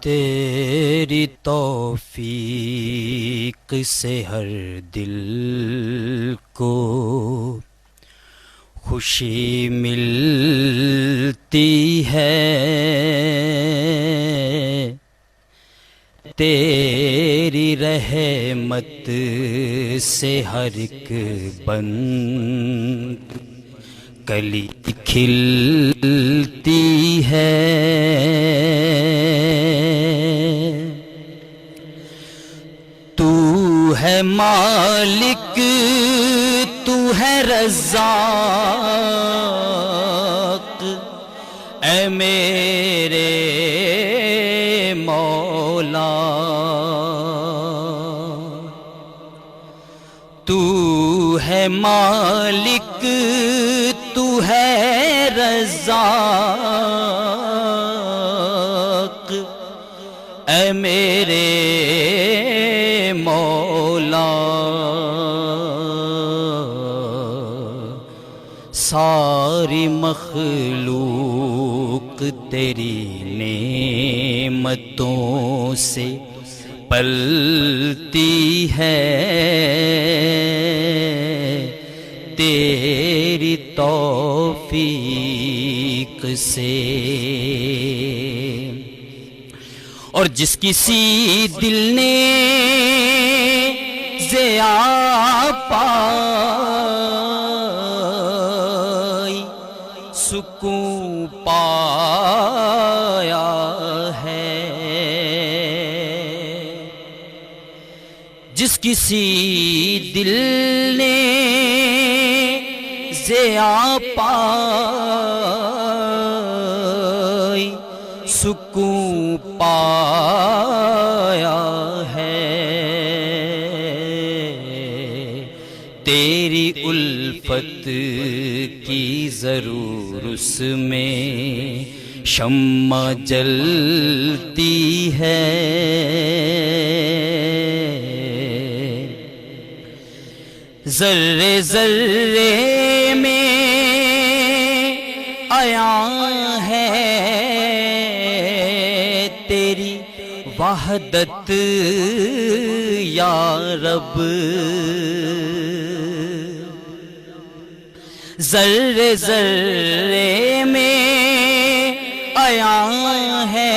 تیری توفیق سے ہر دل کو خوشی ملتی ہے، تیری رحمت سے ہر ایک بند کلی کھلتی ہے، تو ہے مالک تو ہے رزاق، اے میرے مولا تو ہے مالک تو ہے رزاق، اے میرے مولا ساری مخلوق تیری نعمتوں سے پلتی ہے، تیری توفیق سے۔ اور جس کسی دل نے ضیا پائی سکون پایا ہے، جس کسی دل نے ضیا پائی سکون پایا ہے، تیری الفت کی ضرور اس میں شمع جلتی ہے، ذرے ذرے میں عیاں ہے تیری وحدت یا رب، ذرے ذرے میں عیاں ہے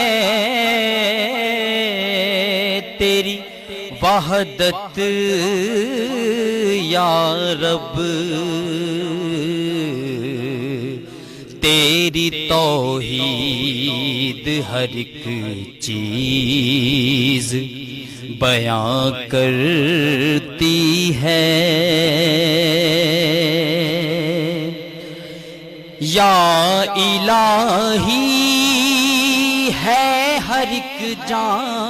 تیری وحدت یا رب، تیری توحید ہر ایک چیز بیان کرتی ہے، یا الہی ہے ہر ایک جان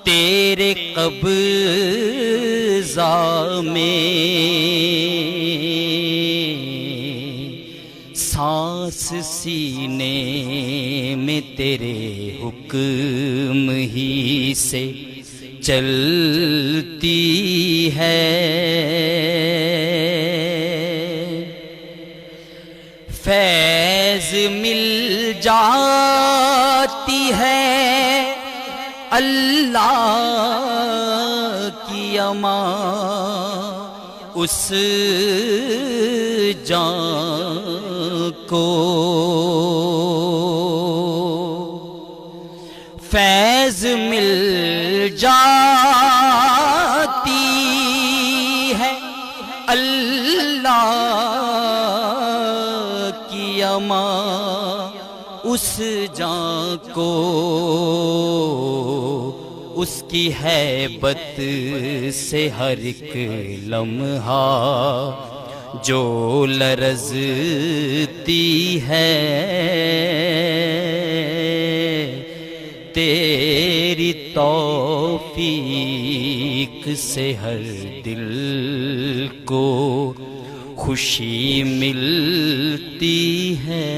تیرے قبضہ میں، سانس سینے میں تیرے حکم ہی سے چلتی ہے، فیض مل جاتی ہے اللہ کی امان اس جان کو، فیض مل جاتی ہے اللہ کی امان اس جان کو، اس کی ہیبت سے ہر ایک لمحہ جو لرزتی ہے، تیری توفیق سے ہر دل کو خوشی ملتی ہے۔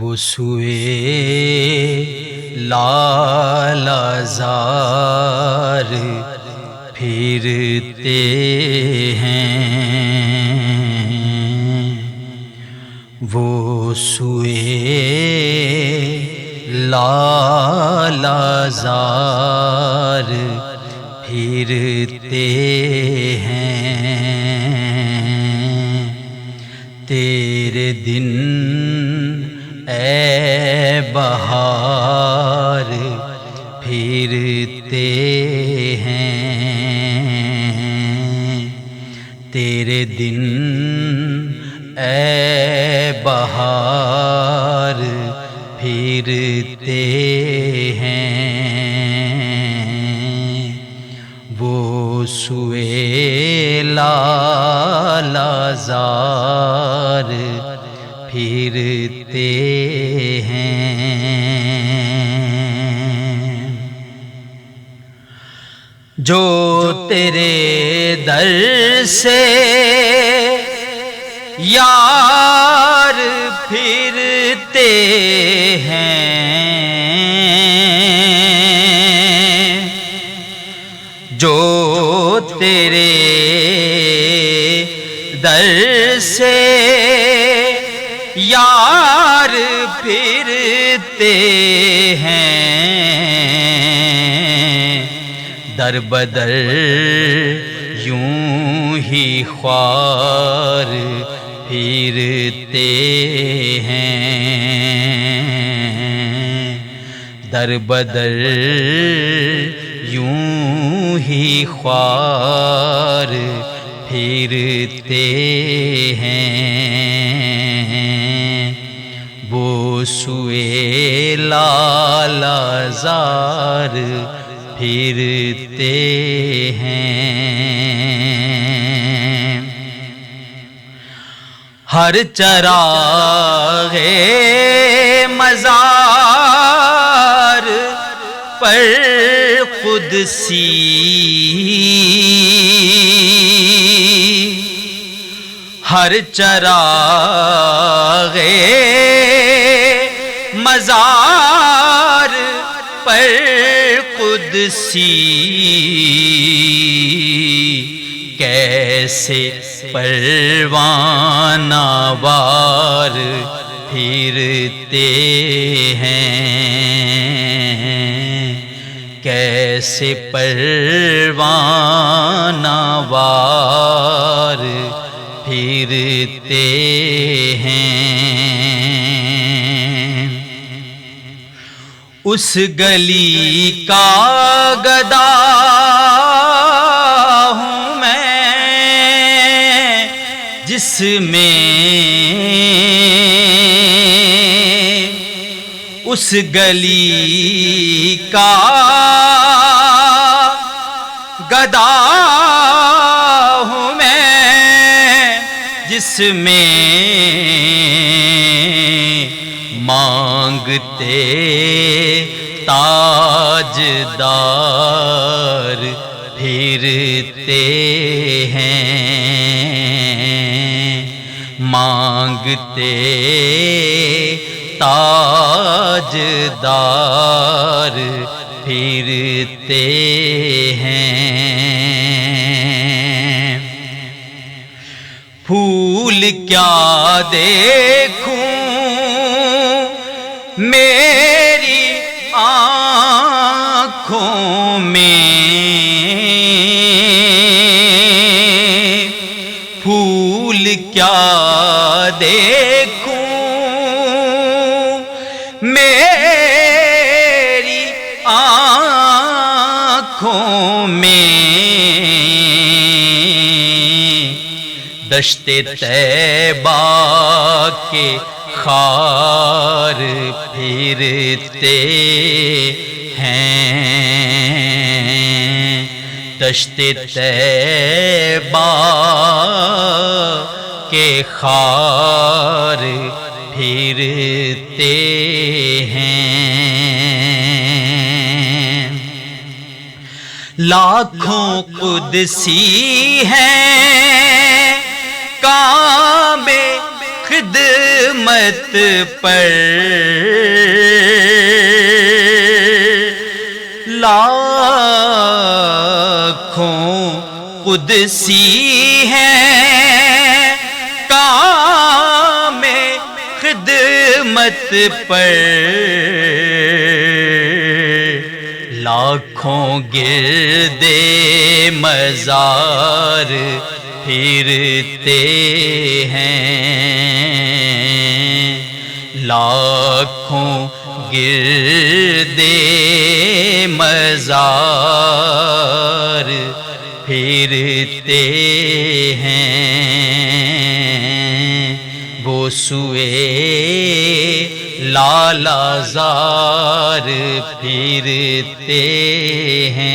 وہ سوئے لالازار پھرتے ہیں، وہ سوئے لالازار پھرتے ہیں، تیرے دن اے بہار پھرتے ہیں، تیرے دن اے بہار پھرتے ہیں، وہ سوئے لالازار پھرتے ہیں۔ جو تیرے در سے یار پھرتے ہیں، جو تیرے در سے یار پھرتے ہیں، در بدر یوں ہی خوار پھرتے ہیں، در بدر یوں ہی خوار پھرتے ہیں، وہ سوئے لالازار پھرتے ہیں۔ ہر چراغ مزار پر قدسی ہر چراغ مزار پر قدسی کیسے پروانہ وار پھرتے ہیں، کیسے پروانہ وار پھرتے ہیں۔ اس گلی کا گدا ہوں میں جس میں اس گلی کا گدا ہوں میں جس میں مانگتے تاجدار پھرتے ہیں، مانگتے تاجدار پھرتے ہیں۔ پھول کیا دیکھوں میری آنکھوں میں، پھول کیا دیکھوں میری آنکھوں میں، دشت طیبہ کے خار پھرتے ہیں، دشت طیبہ کے خار پھرتے ہیں۔ لاکھوں قدسی ہیں کعبے خدمت خدمت پر لاکھوں قدسی ہیں کام خدمت پر لاکھوں گردے مزار پھرتے ہیں لاکھوں گردے مزار پھرتے ہیں وہ سوئے لالا زار پھرتے ہیں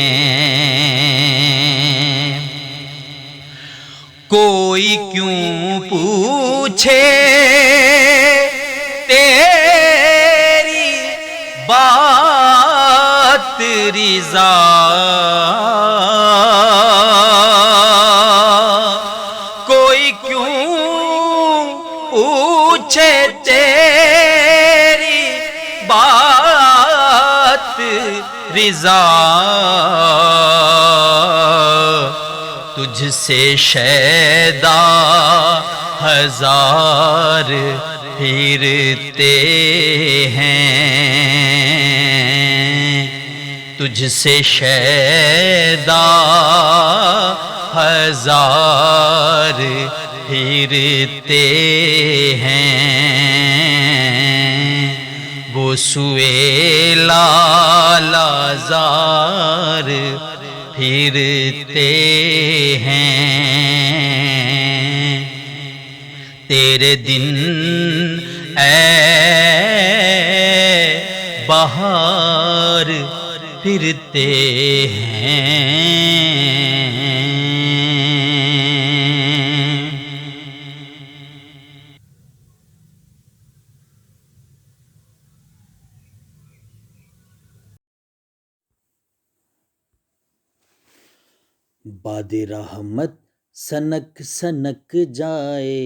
کوئی کیوں پوچھے تیری بات رضا کوئی کیوں پوچھے تیری بات رضا تجھ سے شیدا ہزار پھرتے ہیں تجھ سے شیدا ہزار پھرتے ہیں وہ سوئے لالا زار پھرتے ہیں تیرے دن اے بہار پھرتے ہیں باد رحمت سنک سنک جائے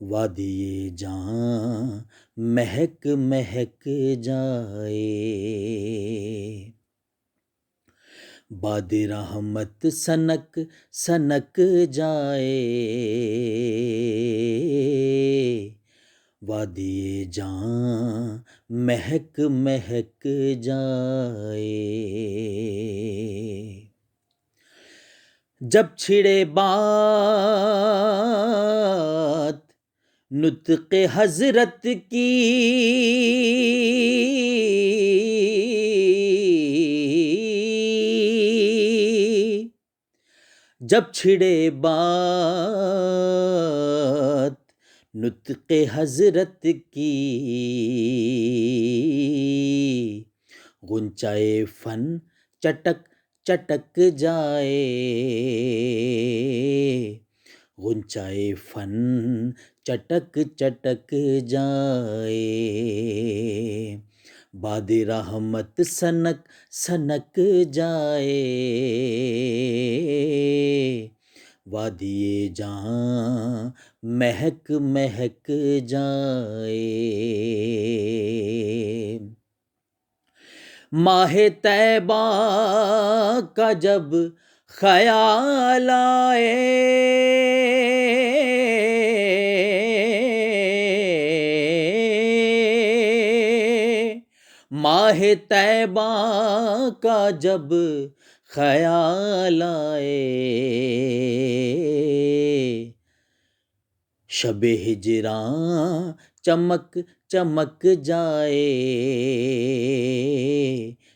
وادی جہاں مہک مہک جائے باد رحمت سنک سنک جائے وادی جہاں مہک مہک جائے جب چھڑے بات نطق حضرت کی جب چھڑے بات نطق حضرت کی غنچۂ فن چٹک چٹک جائے غنچۂ فن چٹک چٹک جائے باد رحمت سنک سنک جائے وادی جہاں مہک مہک جائے ماہ طیبہ کا جب خیال آئے ماہ طیبہ کا جب خیال آئے شب ہجراں چمک چمک جائے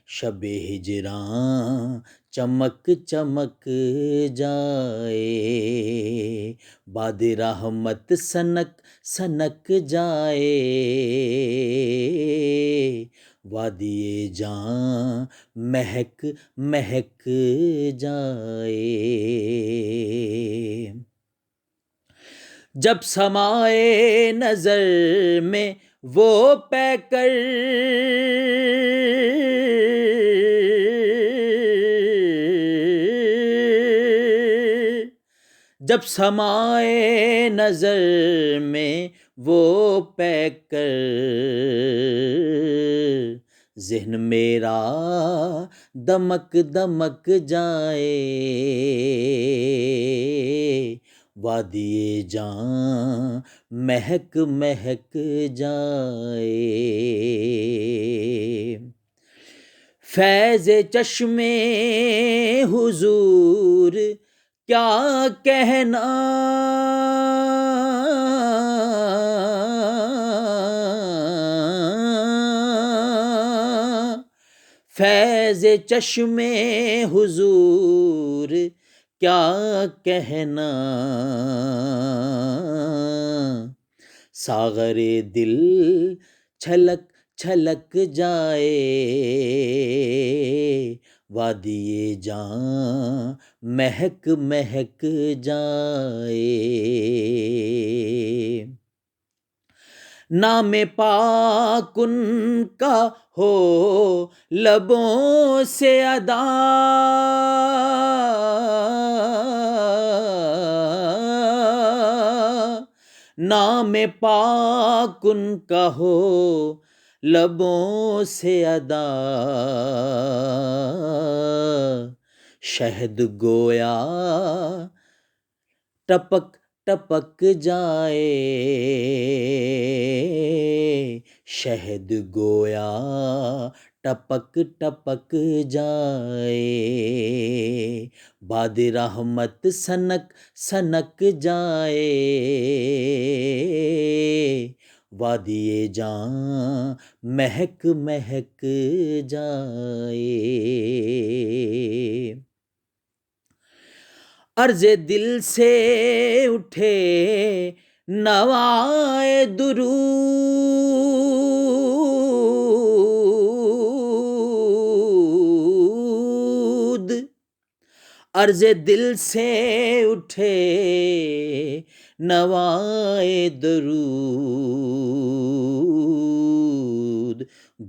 شب ہجراں چمک چمک جائے باد رحمت سنک سنک جائے وادی جہاں مہک مہک جائے جب سمائے نظر میں وہ پے کر جب سمائے نظر میں وہ پے کر ذہن میرا دمک دمک جائے، وادی جاں مہک مہک جائے، فیض چشم حضور کیا کہنا، فیض چشم حضور کیا کہنا، ساغر دل چھلک چھلک جائے، وادی جاں مہک مہک جائے، نام پاک ان کا ہو لبوں سے ادا، نام پاک ان کا ہو لبوں سے ادا، شہد گویا ٹپک ٹپک جائے، شہد گویا ٹپک ٹپک جائے، باد رحمت سنک سنک جائے، وادی جاں مہک مہک جائے، عرض دل سے اٹھے نوائے درود، عرض دل سے اٹھے نوائے درود،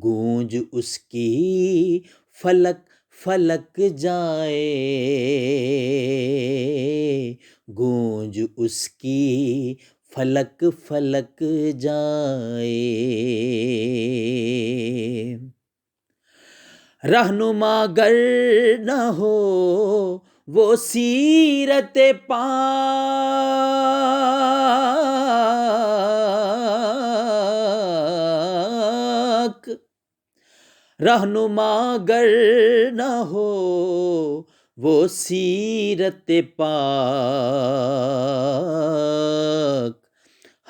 گونج اس کی فلک فلک جائے، گونج اس کی فلک فلک جائے، رہنما گر نہ ہو وہ سیرت پاک، رہنما گر نہ ہو وہ سیرت پاک،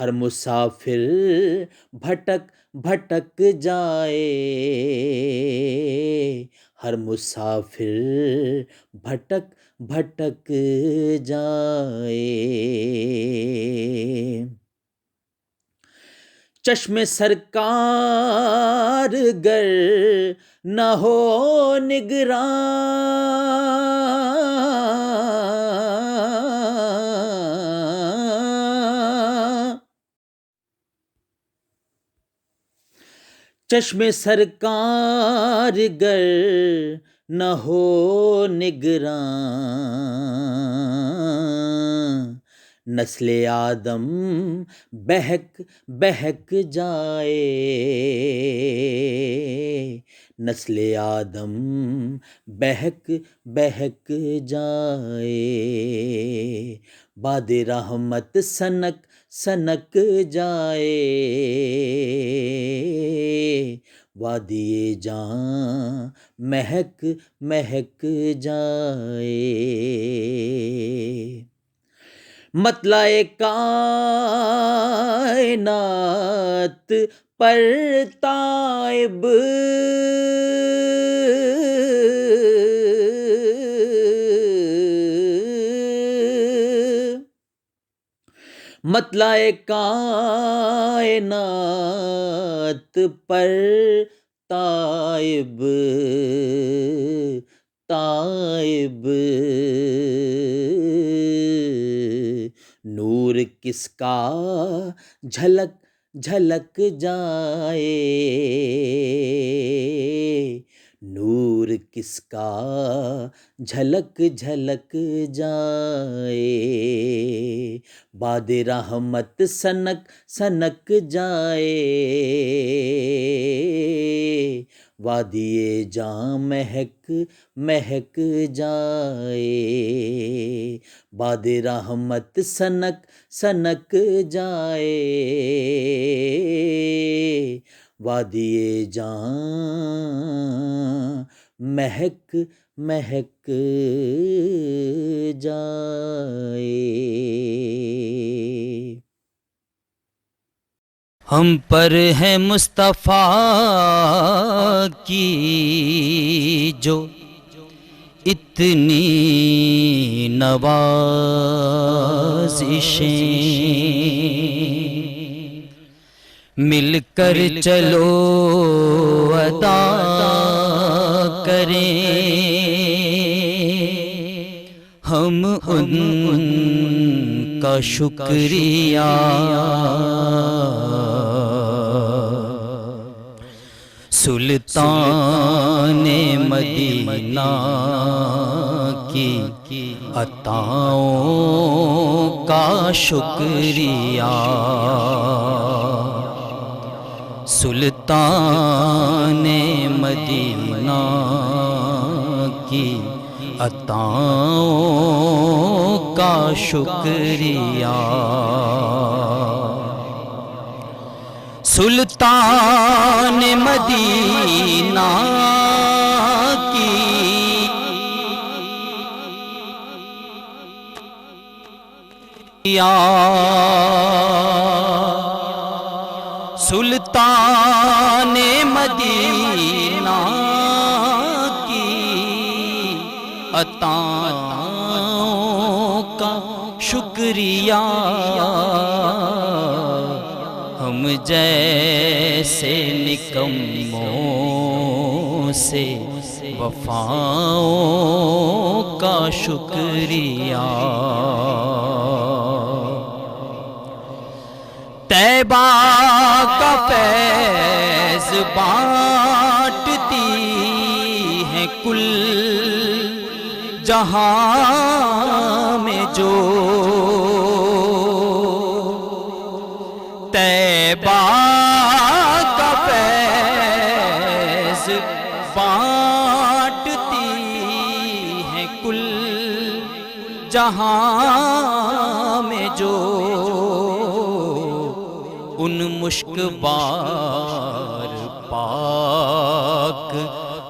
ہر مسافر بھٹک بھٹک جائے، ہر مسافر بھٹک بھٹک جائے، چشم سرکار گر نہ ہو نگراں، چشم سرکار گر نہ ہو نگراں، نسل آدم بہک بہک جائے، نسل آدم بہک بہک جائے، باد رحمت سنک سنک جائے، وادی جاں مہک مہک جائے، مطلع کائنات پر تائب مطلع کائنات پر تائب تائب، نور کس کا جھلک جھلک جائے، نور کس کا جھلک جھلک جائے، باد رحمت سنک سنک جائے، وادی جاں مہک مہک جائے، باد رحمت سنک سنک جائے، وادی جاں مہک مہک جائے۔ ہم پر ہے مصطفیٰ کی جو اتنی نوازشیں، مل کر چلو ادا کریں ہم ان کا شکریہ، سلطان مدینہ کی عطاؤں کا شکریہ، سلطان مدینہ کی عطاؤں کا شکریہ، سلطان مدینہ کی سلطان مدینہ کی عطاؤں کا شکریہ، ہم جیسے نکموں سے وفاؤں کا شکریہ، طیبہ کا فیض بانٹتی ہے کل جہاں میں جو، طیبہ کا فیض بانٹتی ہے کل جہاں میں جو، ان مشک بار پاک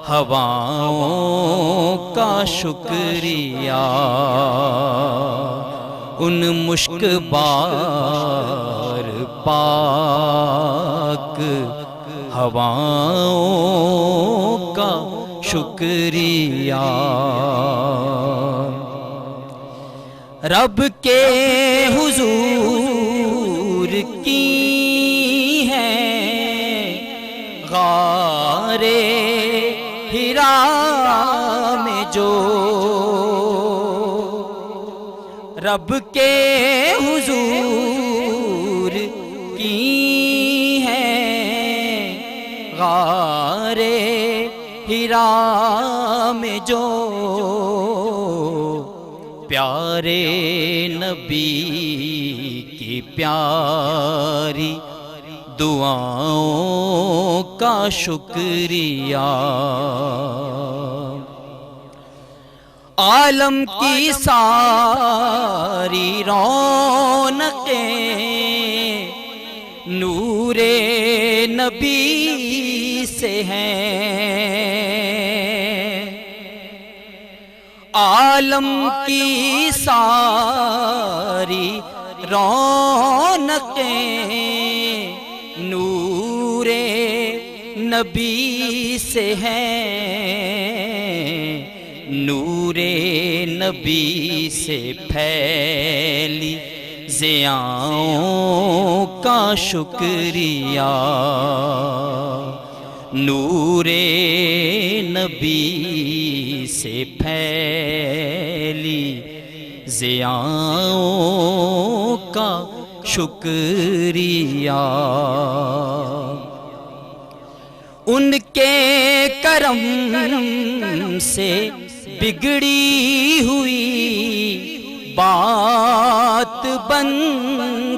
ہواؤں کا شکریہ، ان مشک بار پاک ہواؤں کا شکریہ، رب کے حضور کی غار حرا میں جو، رب کے حضور کی ہیں غار حرا میں جو، پیارے نبی کی پیاری دعاؤں کا شکریہ، عالم کی ساری رونقیں نور نبی سے ہیں، عالم کی ساری رونقیں نور نبی سے ہیں، نور نبی سے پھیلی ضیاؤں کا شکریہ، نور نبی سے پھیلی ضیاؤں کا شکریہ، ان کے کرم کرم سے بگڑی ہوئی بات بن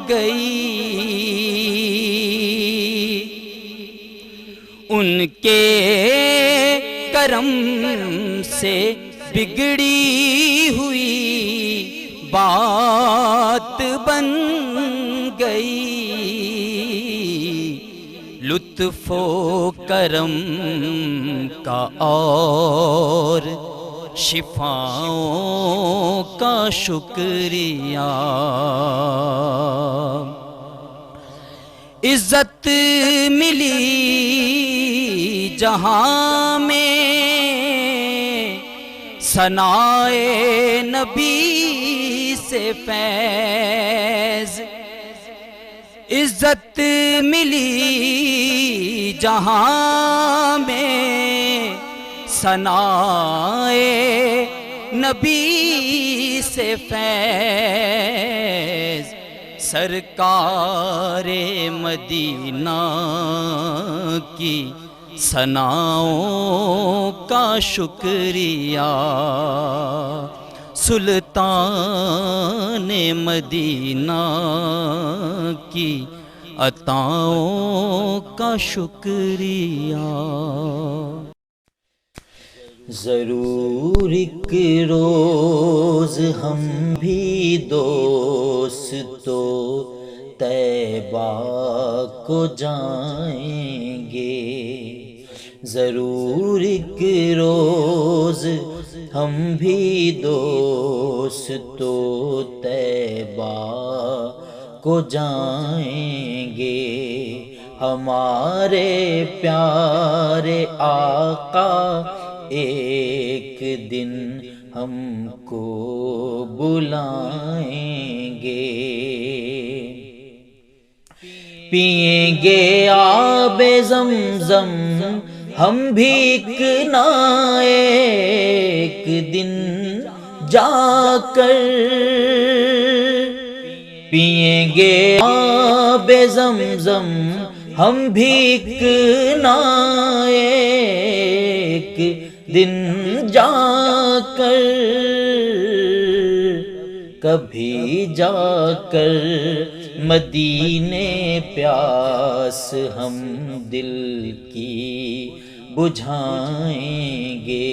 گئی، ان کے کرم سے بگڑی ہوئی بات بن گئی، لطف و کرم کا اور شفاؤں کا شکریہ، عزت ملی جہاں میں ثنائے نبی سے فیض، عزت ملی جہاں میں ثنائے نبی سے فیض، سرکار مدینہ کی ثناؤں کا شکریہ، سلطان مدینہ کی عطاؤں کا شکریہ۔ ضرور ایک روز ہم بھی دوستو طیبہ کو جائیں گے، ضرور ایک روز ہم بھی دوستو طیبہ کو جائیں گے، ہمارے پیارے آقا ایک دن ہم کو بلائیں گے، پئیں گے آب زمزم ہم بھی ایک نہ ایک دن جا کر، پئیں گے آب زمزم ہم بھی ایک نہ ایک دن جا کر، کبھی جا کر مدینے پیاس ہم دل کی بجھائیں گے،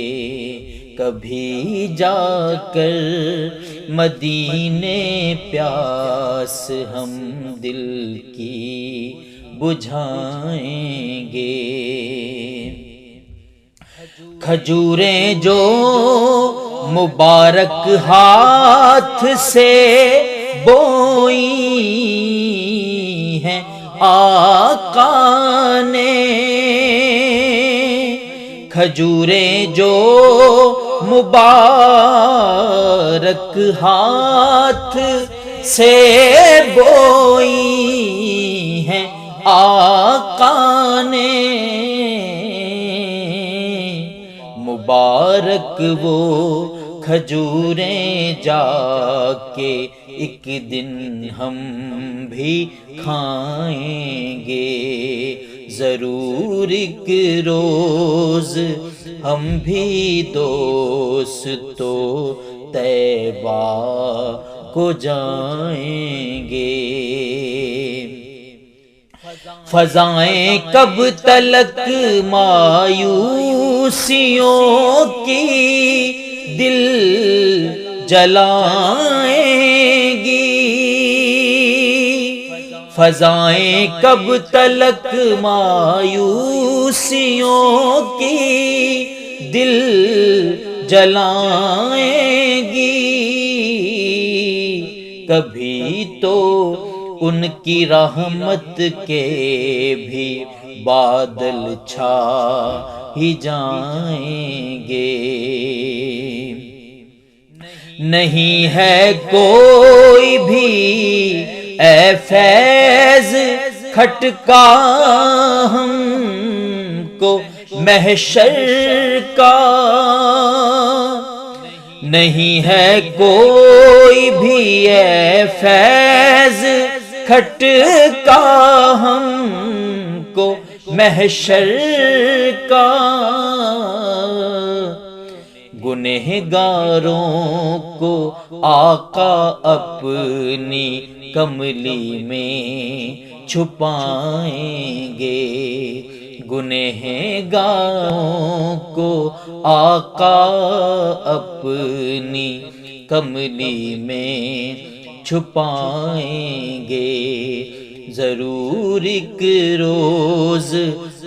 کبھی جا کر مدینے پیاس ہم دل کی بجھائیں گے، کھجوریں جو مبارک ہاتھ سے بوئی ہیں آقا نے، کھجوریں جو مبارک ہاتھ سے بوئی ہیں آقا نے، مبارک وہ کھجوریں جا کے ایک دن ہم بھی کھائیں گے، ضرور ایک روز ہم بھی دوستو طیبہ کو جائیں گے، فضائیں کب تلک مایوسیوں کی دل جلائیں گی، فضائیں کب تلک مایوسیوں کی دل جلائیں گی، کبھی تو ان کی رحمت کے بھی بادل چھا ہی جائیں گے، نہیں ہے کوئی بھی اے فیض کھٹکا ہم کو محشر کا، نہیں ہے کوئی بھی اے فیض کھٹکا ہم کو محشر کا گنہگاروں کو آقا اپنی کملی میں چھپائیں گے، گنہگاروں کو آقا اپنی کملی میں چھپائیں گے، ضرور ایک روز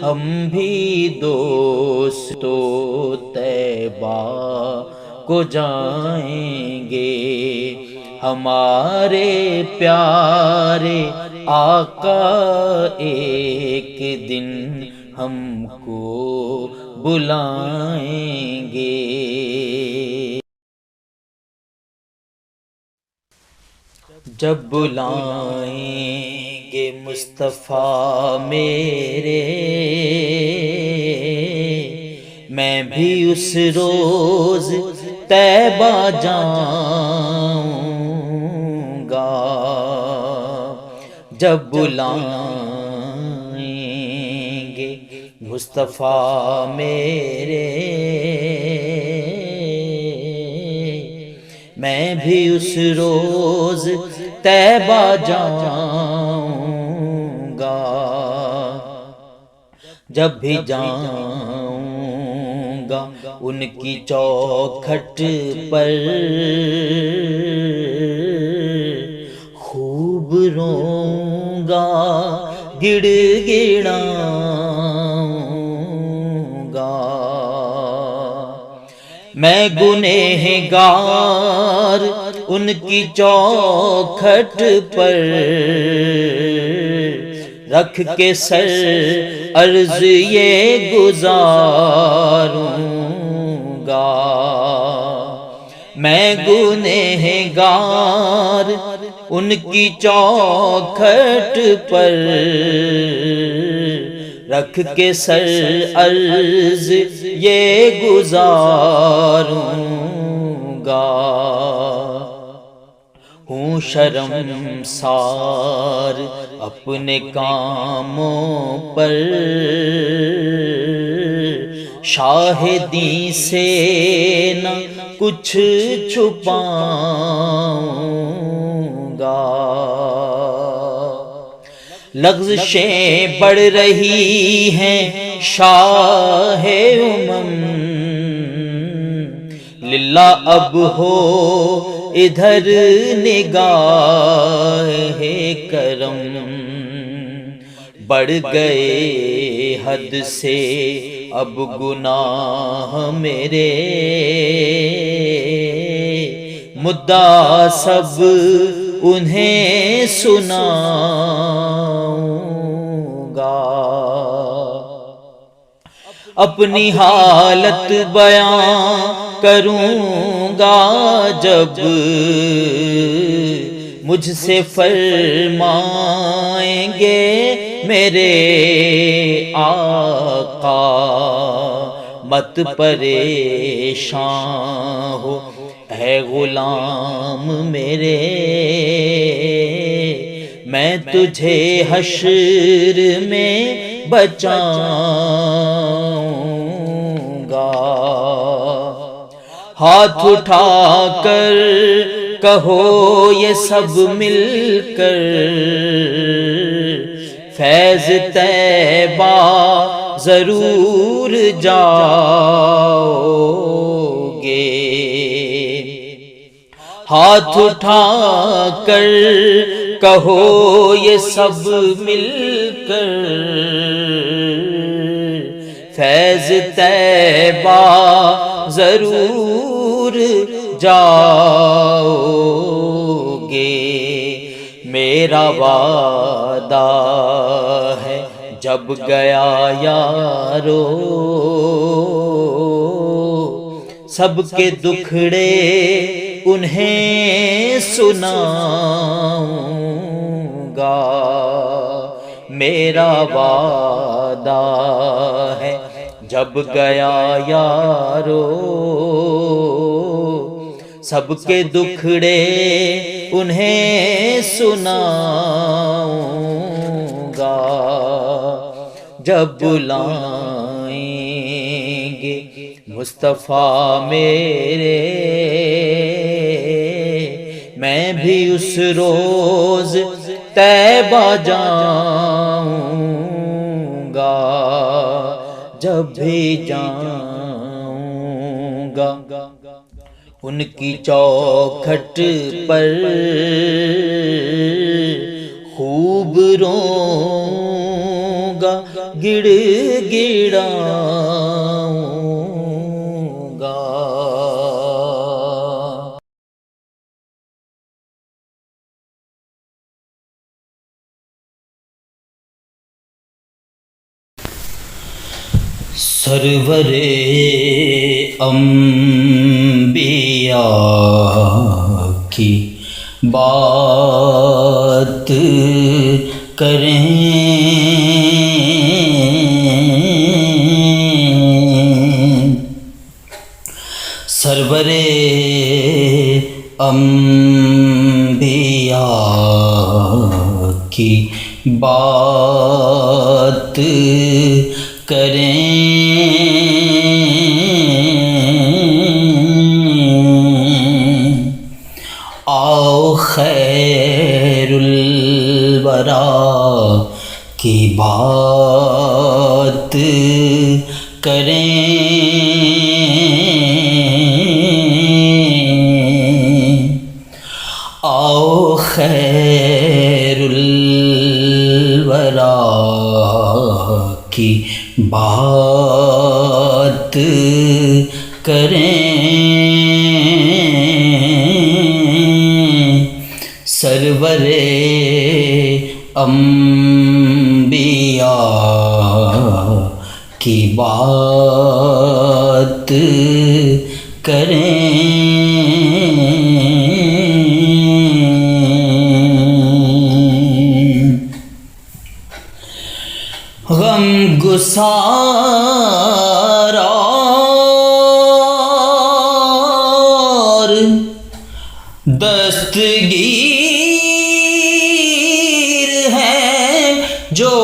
ہم بھی دوستو طیبہ کو جائیں گے، ہمارے پیارے آقا ایک دن ہم کو بلائیں گے۔ جب بلائیں گے مصطفیٰ میرے، میں بھی اس روز طیبہ جاؤں گا، جب بلائیں گے مصطفیٰ میرے، میں بھی اس روز طیبہ جاؤں گا، جب بھی جاؤں گا ان کی چوکھٹ پر خوب روں گا، گڑ گڑاؤں گا، میں گنہگار ان کی چوکھٹ پر رکھ کے سر عرض یہ گزاروں گا، میں گنہگار ان کی چوکھٹ پر رکھ کے سر عرض یہ گزاروں گا، ہوں شرمسار اپنے کاموں پر، شاہدی سے نہ کچھ چھپاؤں گا، لغزشیں بڑھ رہی ہیں شاہ امم، للہ اب ہو ادھر نگاہ کرم، بڑھ گئے حد سے اب گناہ میرے، مدعا سب انہیں سناؤں گا، اپنی حالت بیان کروں گا جب مجھ سے فرمائیں گے میرے آقا، مت پریشان ہو اے غلام میرے، میں تجھے حشر میں بچاؤں گا، ہاتھ اٹھا کر کہو یہ سب مل کر، فیض طیبہ ضرور جاؤ گے، ہاتھ اٹھا کر کہو یہ سب مل کر، فیض طیبہ ضرور جاؤ گے، میرا وعدہ ہے جب گیا یارو، سب کے دکھڑے انہیں سناؤں گا، میرا وعدہ ہے جب گیا یارو، سب کے دکھڑے انہیں سناؤں گا، جب بلائیں گے مصطفیٰ میرے، میں بھی اس روز طیبہ جاؤں گا، جب بھی جاؤں گا ان کی چوکھٹ پر خوب روں گا، گڑ گڑاؤں گا۔ سرور انبیاء کی بات کریں، سرور انبیاء کی بات کریں، آؤ خیر الورا کی بات کریں، آؤ خیر الورا کی بات کریں، سرور انبیاء کی بات کریں، غم گسار اور دستگیر ہیں جو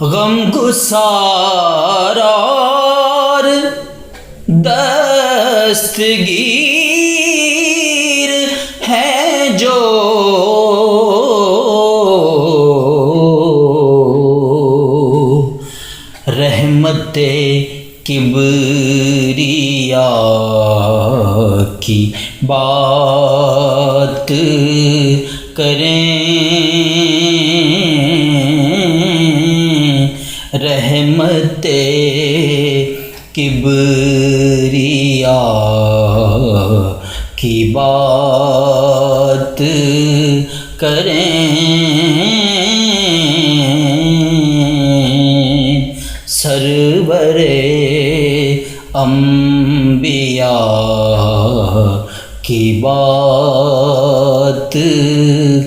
غم گسار اور دستگیر ہیں جو رحمت کبریاء کی بات کریں، رحمت کبریاء کی بات کریں، سرور انبیاء کی بات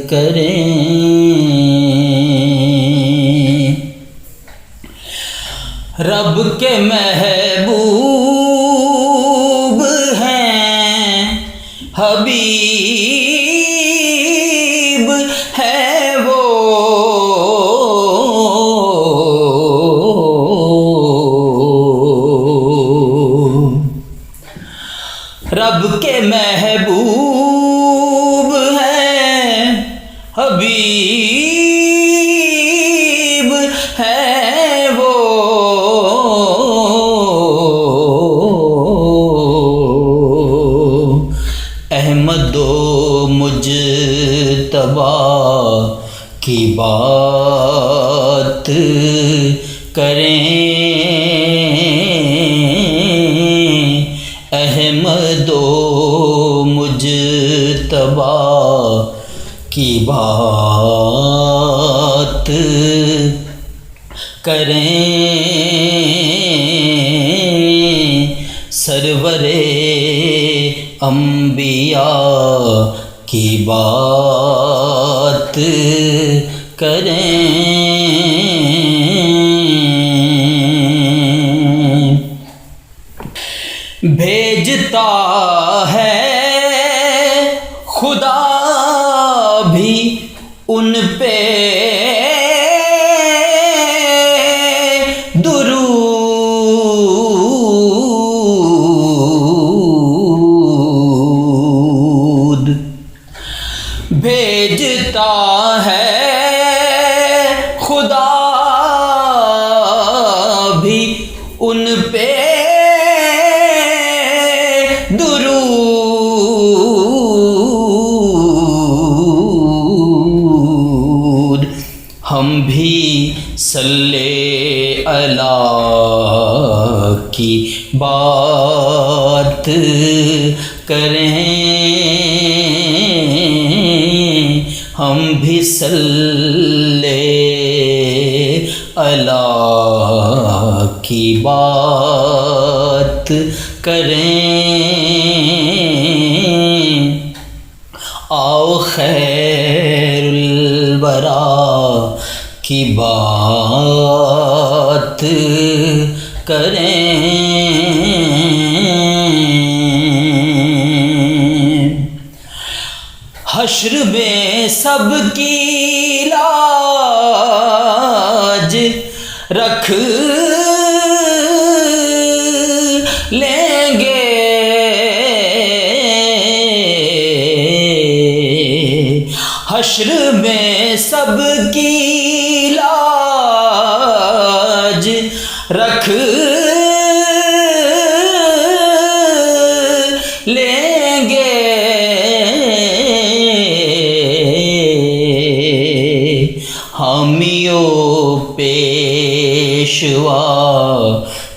کریں، رب کے محبوب ہیں، حبیب ہے وہ، رب کے محبوب ہیں، حبیب ہے وہ، احمد و مجتبیٰ کی بات کریں، احمد و مجتبیٰ کی بات کریں، سرور انبیاء کی بات کریں، بھیجتا ہے ان پہ درود بھیجتا ہے خدا بھی ان پہ درود ہم بھی صلی اللہ کی بات کریں ہم بھی صلی اللہ کی بات کریں آؤ خیر الورا کی بات کریں حشر میں سب کی لاج رکھ لیں گے حشر میں سب کی لاج رکھ لیں گے حامیوں پیشوا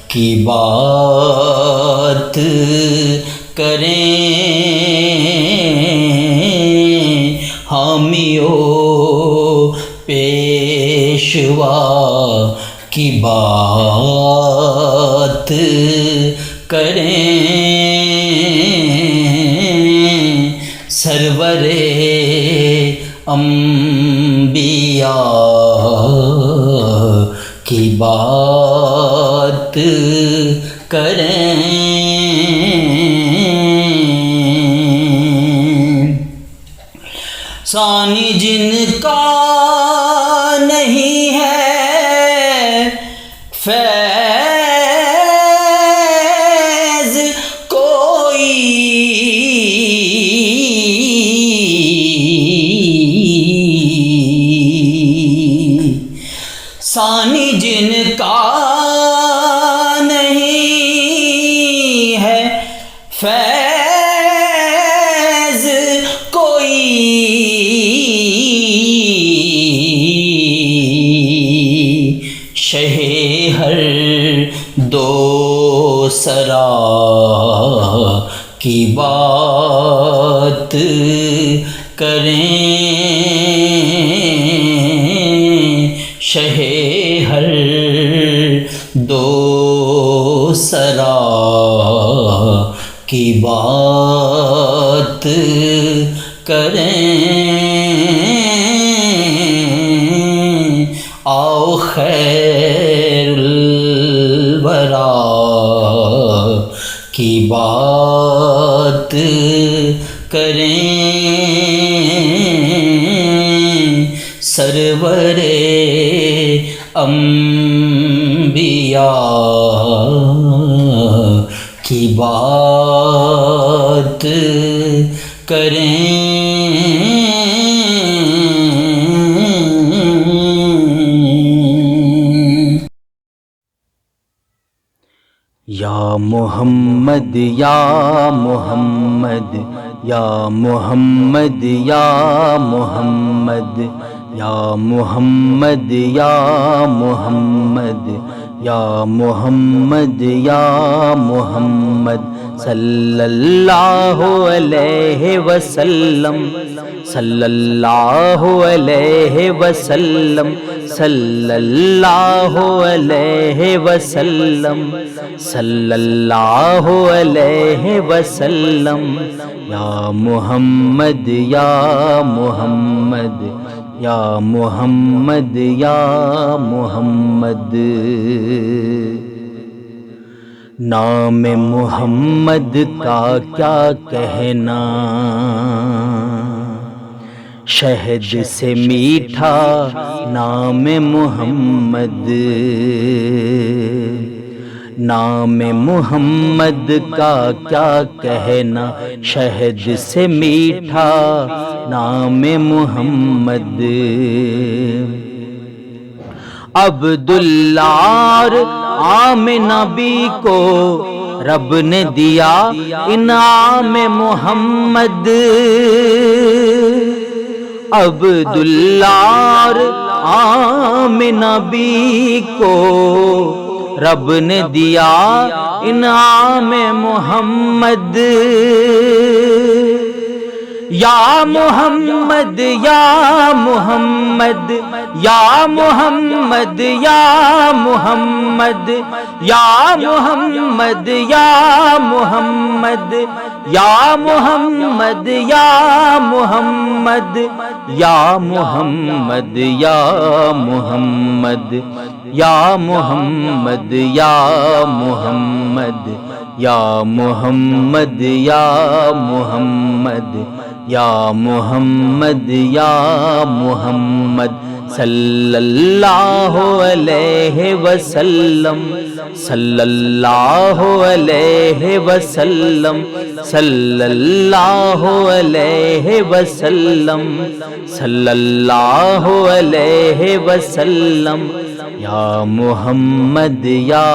کی بات کریں حامیوں پیشوا کی بات کریں سرور انبیاء کی بات کریں ثانی جن کا نہیں ہے فیض کوئی ثانی جن کا نہیں ہے فیض کوئی شہ ہر دو سرا کی بات کریں شہ ہر دو سرا کی بات کریں آؤ خیر الورا کی بات کریں سرور انبیاء کی بات کریں یا محمد یا محمد یا محمد یا محمد یا محمد یا محمد یا محمد یا محمد صلی اللہ علیہ وسلم صلی اللہ علیہ وسلم صلی اللہ علیہ وسلم صلی اللہ علیہ وسلم یا محمد یا محمد یا محمد یا محمد نام محمد کا کیا کہنا شہد سے میٹھا نام محمد، نام محمد کا کیا کہنا، شہد سے میٹھا نام محمد۔ عبداللہ اور آمنہ بی کو رب نے دیا انعام محمد، عبداللہ اور آمنہ بی کو رب نے دیا انعام محمد۔ یا محمد یا محمد یا محمد یا محمد یا محمد یا محمد یا محمد یا محمد یا محمد یا محمد یا محمد یا محمد یا محمد یا محمد یا محمد یا محمد صلی اللہ علیہ وسلم، صلی اللہ علیہ وسلم، صلی اللہ علیہ وسلم، صلی اللہ علیہ وسلم، یا محمد یا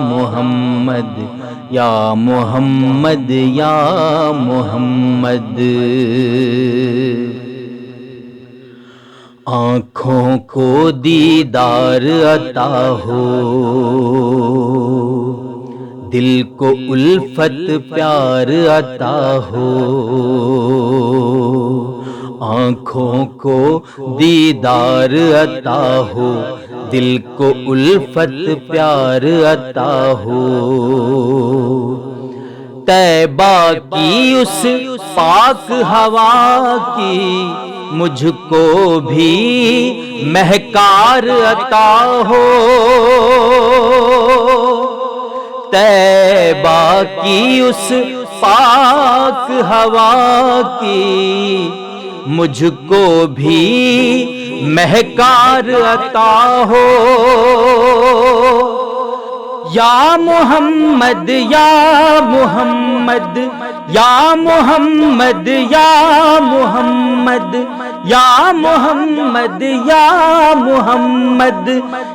محمد یا محمد یا محمد۔ آنکھوں کو دیدار عطا ہو، دل کو الفت پیار عطا ہو، آنکھوں کو دیدار عطا ہو، دل کو الفت پیار عطا ہو، طیبہ کی اس پاک ہوا کی مجھ کو بھی مہکار عطا ہو، طیبہ کی اس پاک ہوا کی مجھ کو بھی مہکار عطا ہو، یا محمد یا محمد یا محمد یا محمد یا محمد یا محمد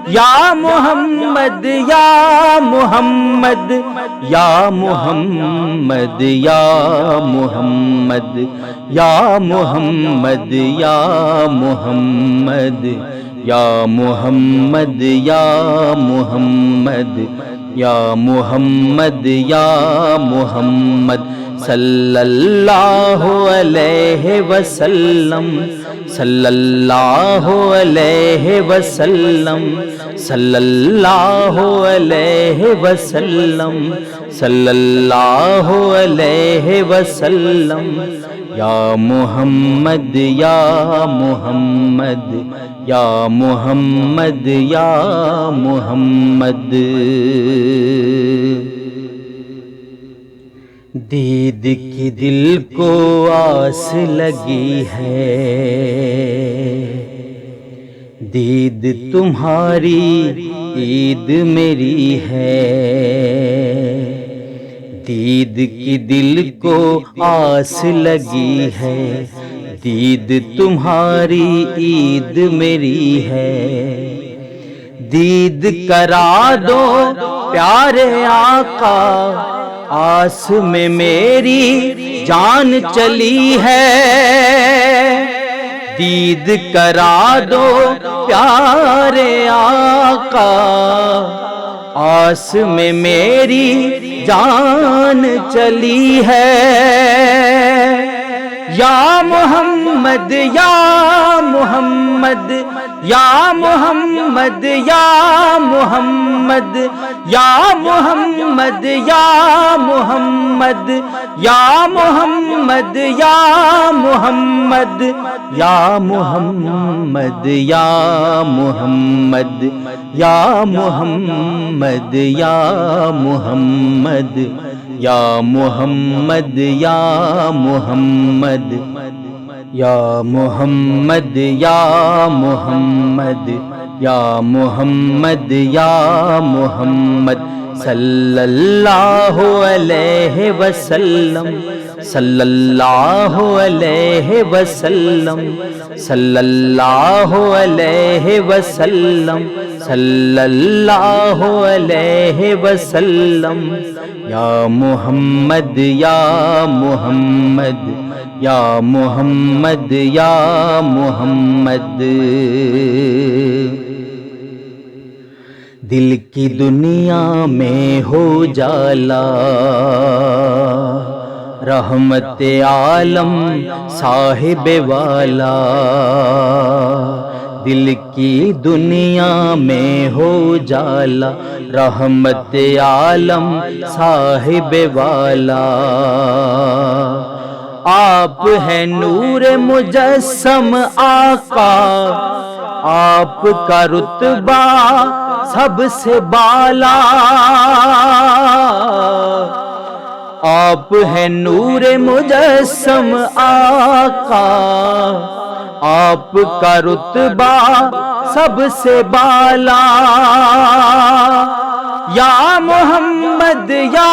یا محمد یا محمد یا محمد یا محمد یا محمد یا محمد یا محمد یا محمد یا محمد یا محمد صلی اللہ علیہ وسلم، صلی اللہ علیہ وسلم، صلی اللہ علیہ وسلم، صلی اللہ علیہ وسلم، یا محمد یا محمد یا محمد یا محمد۔ دید کی دل کو آس لگی ہے، دید تمہاری عید میری ہے، دید کی دل کو آس لگی ہے، دید تمہاری عید میری ہے، دید کرا دو پیارے آقا، آس میں میری جان چلی ہے، دید کرا دو پیارے آقا، آس میں میری جان چلی ہے، یا محمد یا محمد یا محمد یا محمد یا محمد یا محمد یا محمد یا محمد یا محمد یا محمد یا محمد یا محمد یا محمد یا محمد یا محمد یا محمد یا محمد یا محمد صلی اللہ علیہ وسلم صلی اللہ علیہ وسلم صلی اللہ علیہ وسلم صلی اللہ علیہ وسلم یا محمد یا محمد یا محمد یا محمد دل کی دنیا میں ہو جالا رحمت عالم صاحب والا دل کی دنیا میں ہو جالا رحمت عالم صاحب والا آپ ہے نور مجسم آقا آپ کا رتبہ سب سے بالا آپ ہے نور مجسم آقا آپ کا رتبہ سب سے بالا یا محمد یا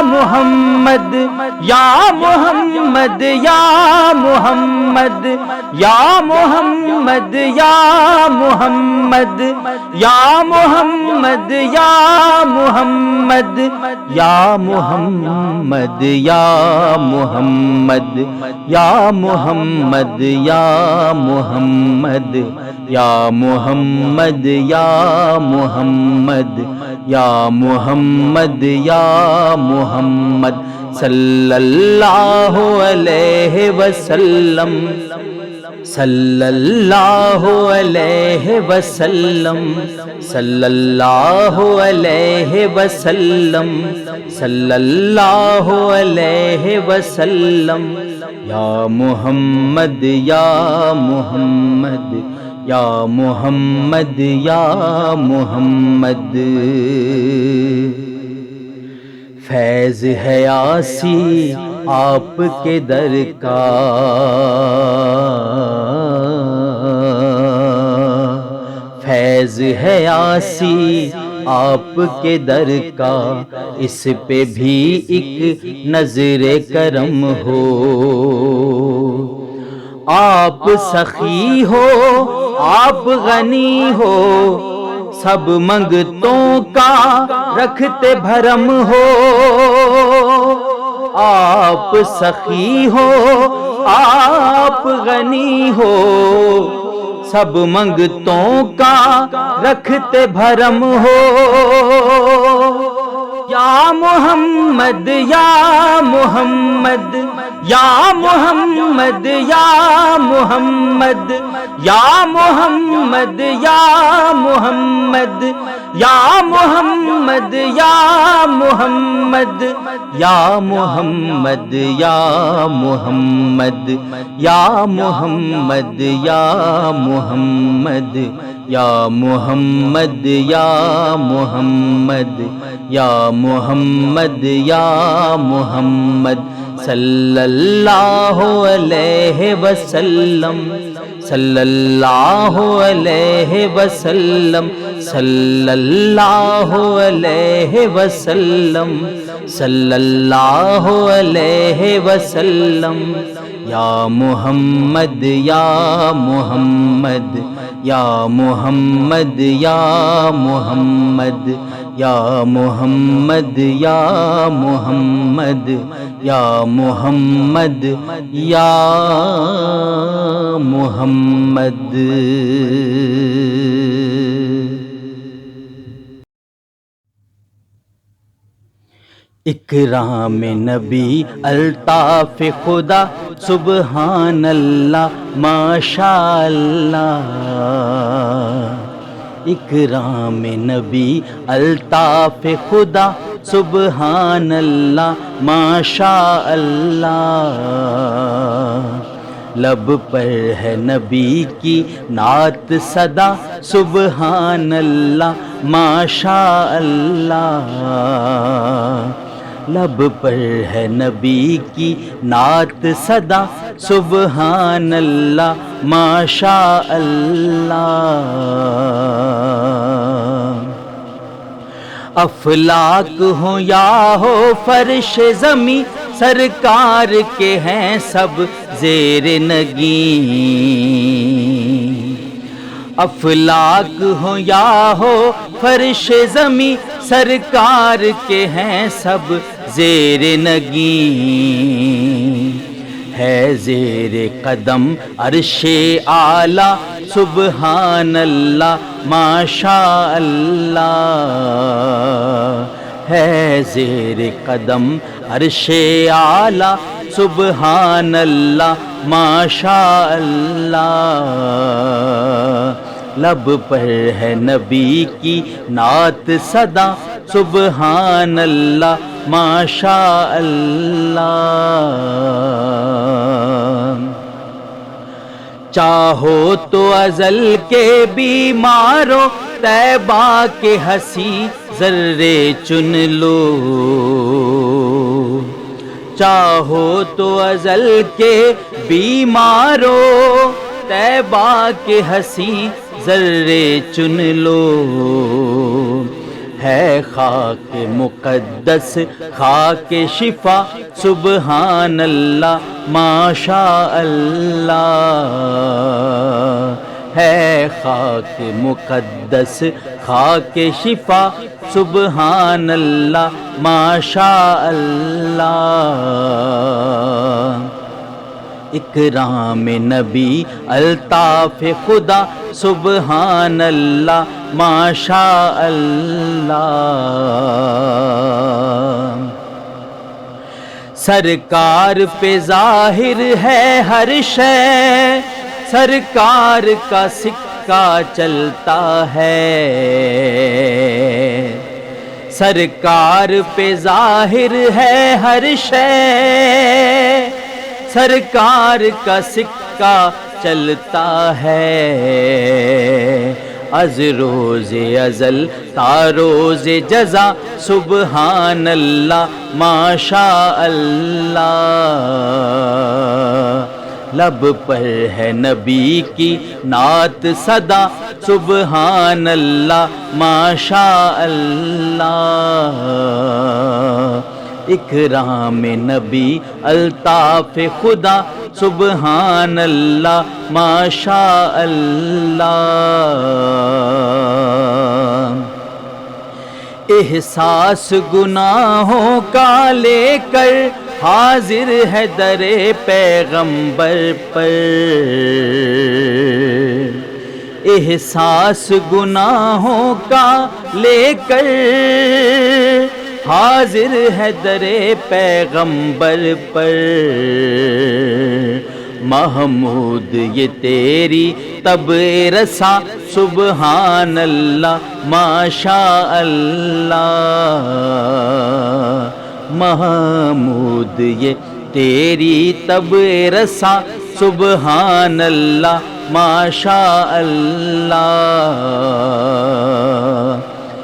محمد یا محمد یا محمد یا محمد یا محمد یا محمد یا محمد یا محمد یا محمد یا محمد یا محمد یا محمد یا محمد یا محمد یا محمد صلی اللہ علیہ وسلم صلی اللہ علیہ وسلم صلی اللہ علیہ وسلم صلی اللہ علیہ وسلم یا محمد یا محمد یا محمد یا محمد فیض ہے آسی آپ کے در کا فیض ہے آسی آپ کے در کا اس پہ بھی ایک نظر کرم ہو آپ سخی ہو آپ غنی ہو سب منگتوں کا رکھتے بھرم ہو آپ سخی ہو آپ غنی ہو سب منگتوں کا رکھتے بھرم ہو یا محمد یا محمد یا محمد یا محمد یا محمد یا محمد یا محمد یا محمد یا محمد یا محمد یا محمد یا محمد یا محمد یا محمد یا محمد یا محمد صلی اللہ علیہ وسلم صلی اللہ علیہ وسلم صلی اللہ علیہ وسلم صلی اللہ علیہ وسلم یا محمد یا محمد یا محمد یا محمد یا محمد یا محمد یا محمد یا محمد اکرام نبی الطاف خدا سبحان اللہ ماشاء اللہ اکرام نبی الطاف خدا سبحان اللہ ماشاء اللہ لب پر ہے نبی کی نعت صدا سبحان اللہ ماشاء اللہ لب پر ہے نبی کی نعت صدا سبحان اللہ ماشاء اللہ۔ افلاک ہو یا ہو فرش زمیں، سرکار کے ہیں سب زیر نگیں۔ افلاک ہو یا ہو فرش زمیں، سرکار کے ہیں سب زیر نگیں۔ ہے زیر قدم عرش اعلیٰ، سبحان اللہ ماشاء اللہ۔ ہے زیر قدم عرش اعلیٰ، سبحان اللہ ماشاء اللہ۔ لب پر ہے نبی کی نعت صدا، سبحان اللہ ماشاء اللہ۔ چاہو تو ازل کے بیماروں، طیبہ کے ہنسی ذرے چن لو۔ چاہو تو ازل کے بیماروں، طیبہ کے ہنسی ذرے چن لو۔ ہے خاک مقدس خاک شفا، سبحان اللہ ماشاء اللہ۔ ہے خاک مقدس خاک شفا، سبحان اللہ ماشاء اللہ۔ اکرام نبی الطاف خدا، سبحان اللہ ماشاء اللہ۔ سرکار پہ ظاہر ہے ہر شے، سرکار کا سکہ چلتا ہے۔ سرکار پہ ظاہر ہے ہر شے، سرکار کا سکہ چلتا ہے۔ از روز ازل تا روز جزا، سبحان اللہ ماشاء اللہ۔ لب پر ہے نبی کی نعت صدا، سبحان اللہ ماشاء اللہ۔ اکرام نبی الطاف خدا، سبحان اللہ ماشاء اللہ۔ احساس گناہوں کا لے کر حاضر ہے در پیغمبر پر۔ احساس گناہوں کا لے کر حاضر ہے در پیغمبر پر۔ محمود یہ تیری طبع رسا، سبحان اللہ ماشاء اللہ۔ محمود یہ تیری طبع رسا، سبحان اللہ ماشاء اللہ۔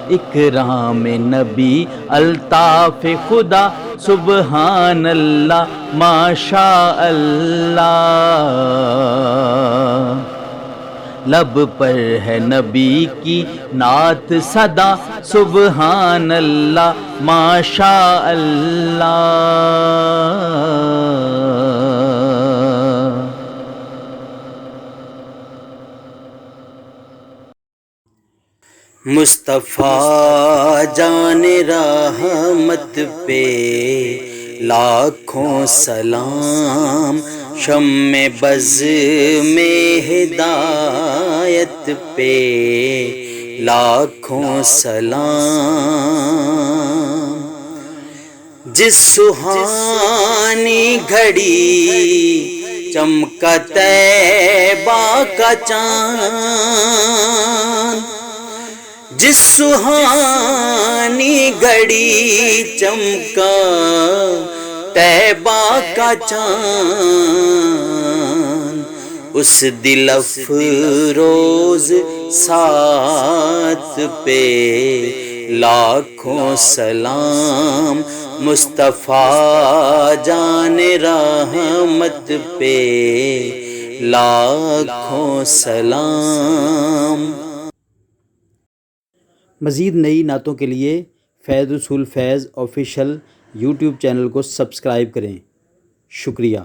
اکرام نبی الطاف خدا، سبحان اللہ ماشاء اللہ۔ لب پر ہے نبی کی نعت صدا، سبحان اللہ ماشاء اللہ۔ مصطفیٰ جان رحمت پہ لاکھوں سلام، شمع بز میں ہدایت پہ لاکھوں سلام۔ جس سہانی گھڑی چمکا طیبہ کا چاند، جس سہانی گھڑی چمکا طیبہ کا چاند، اس دل افروز ساتھ پہ لاکھوں سلام، مصطفیٰ جان رحمت پہ لاکھوں سلام۔ مزید نئی نعتوں کے لیے فیض رسول فیض آفیشیل یوٹیوب چینل کو سبسکرائب کریں۔ شکریہ۔